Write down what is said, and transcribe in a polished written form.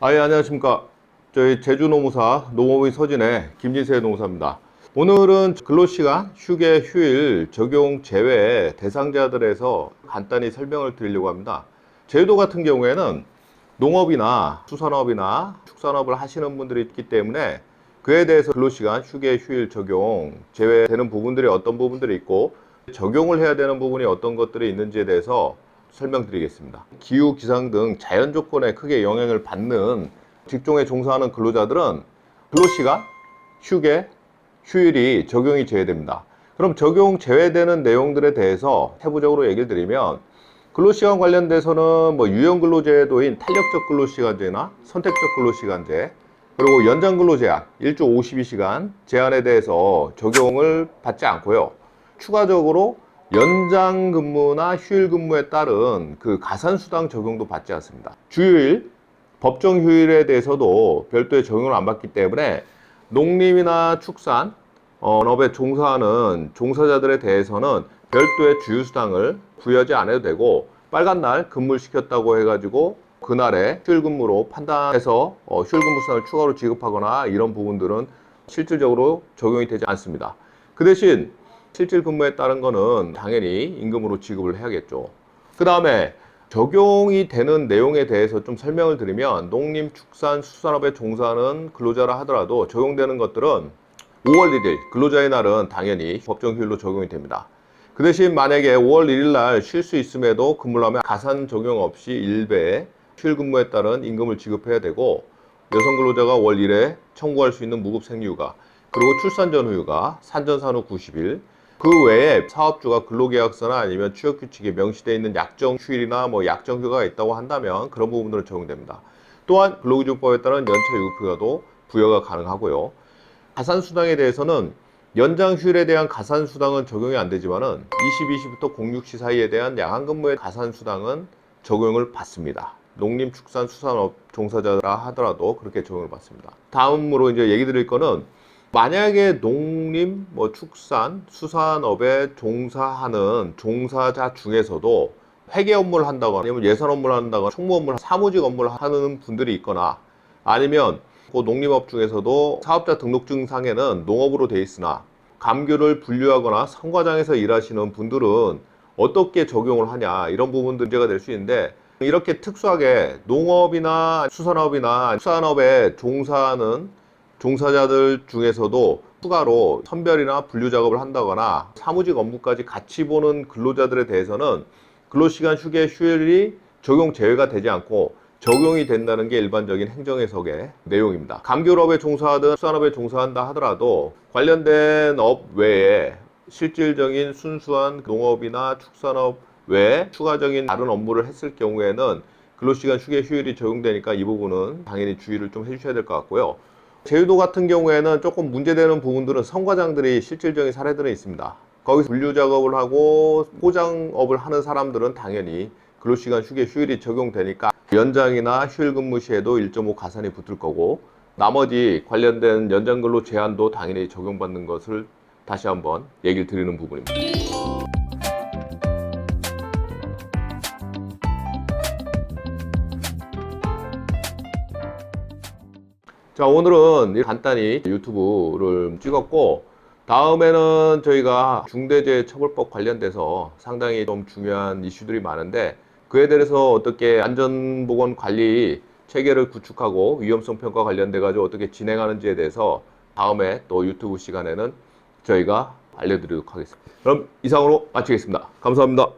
예, 안녕하십니까. 저희 제주노무사 농업의 서진의 김진세 농사입니다. 오늘은 근로시간, 휴게, 휴일 적용 제외 대상자들에서 간단히 설명을 드리려고 합니다. 제주도 같은 경우에는 농업이나 수산업이나 축산업을 하시는 분들이 있기 때문에 그에 대해서 근로시간, 휴게, 휴일 적용 제외되는 부분들이 어떤 부분들이 있고 적용을 해야 되는 부분이 어떤 것들이 있는지에 대해서 설명드리겠습니다. 기후, 기상 등 자연 조건에 크게 영향을 받는 직종에 종사하는 근로자들은 근로시간, 휴게, 휴일이 적용이 제외됩니다. 그럼 적용 제외되는 내용들에 대해서 세부적으로 얘기를 드리면 근로시간 관련돼서는 유연근로제도인 탄력적 근로시간제나 선택적 근로시간제, 그리고 연장근로제한 1주 52시간 제한에 대해서 적용을 받지 않고요. 추가적으로 연장 근무나 휴일 근무에 따른 그 가산수당 적용도 받지 않습니다. 주휴일, 법정 휴일에 대해서도 별도의 적용을 안 받기 때문에 농림이나 축산, 업에 종사하는 종사자들에 대해서는 별도의 주휴수당을 부여하지 않아도 되고, 빨간 날 근무를 시켰다고 해가지고 그날에 휴일 근무로 판단해서 휴일 근무 수당을 추가로 지급하거나 이런 부분들은 실질적으로 적용이 되지 않습니다. 그 대신 실질 근무에 따른 거는 당연히 임금으로 지급을 해야겠죠. 그 다음에 적용이 되는 내용에 대해서 좀 설명을 드리면, 농림, 축산, 수산업에 종사하는 근로자라 하더라도 적용되는 것들은 5월 1일 근로자의 날은 당연히 법정 휴일로 적용이 됩니다. 그 대신 만약에 5월 1일 날 쉴 수 있음에도 근무를 하면 가산 적용 없이 일배 휴일 근무에 따른 임금을 지급해야 되고, 여성 근로자가 월 1회 청구할 수 있는 무급 생리휴가, 그리고 출산 전 휴가, 산전 산후 90일, 그 외에 사업주가 근로계약서나 아니면 취업규칙에 명시되어 있는 약정 휴일이나 약정 휴가가 있다고 한다면 그런 부분들은 적용됩니다. 또한 근로기준법에 따른 연차 유급휴가도 부여가 가능하고요. 가산수당에 대해서는 연장 휴일에 대한 가산수당은 적용이 안 되지만은 22시부터 06시 사이에 대한 야간근무의 가산수당은 적용을 받습니다. 농림, 축산, 수산업 종사자라 하더라도 그렇게 적용을 받습니다. 다음으로 이제 얘기 드릴 거는, 만약에 농림, 축산, 수산업에 종사하는 종사자 중에서도 회계 업무를 한다거나 아니면 예산 업무를 한다거나 총무 업무를, 사무직 업무를 하는 분들이 있거나, 아니면 그 농림업 중에서도 사업자 등록증 상에는 농업으로 돼 있으나 감귤을 분류하거나 성과장에서 일하시는 분들은 어떻게 적용을 하냐, 이런 부분도 문제가 될 수 있는데, 이렇게 특수하게 농업이나 수산업이나 축산업에 종사하는 종사자들 중에서도 추가로 선별이나 분류 작업을 한다거나 사무직 업무까지 같이 보는 근로자들에 대해서는 근로시간, 휴게, 휴일이 적용 제외가 되지 않고 적용이 된다는 게 일반적인 행정해석의 내용입니다. 감귤업에 종사하든 수산업에 종사한다 하더라도 관련된 업 외에 실질적인 순수한 농업이나 축산업 외에 추가적인 다른 업무를 했을 경우에는 근로시간, 휴게, 휴일이 적용되니까 이 부분은 당연히 주의를 좀 해주셔야 될 것 같고요. 제주도 같은 경우에는 조금 문제되는 부분들은 성과장들이 실질적인 사례들은 있습니다. 거기서 분류 작업을 하고 포장업을 하는 사람들은 당연히 근로시간, 휴게, 휴일이 적용되니까 연장이나 휴일 근무 시에도 1.5 가산이 붙을 거고, 나머지 관련된 연장 근로 제한도 당연히 적용받는 것을 다시 한번 얘기를 드리는 부분입니다. 자, 오늘은 간단히 유튜브를 찍었고, 다음에는 저희가 중대재해처벌법 관련돼서 상당히 좀 중요한 이슈들이 많은데, 그에 대해서 어떻게 안전보건관리 체계를 구축하고 위험성 평가 관련돼 가지고 어떻게 진행하는지에 대해서 다음에 또 유튜브 시간에는 저희가 알려드리도록 하겠습니다. 그럼 이상으로 마치겠습니다. 감사합니다.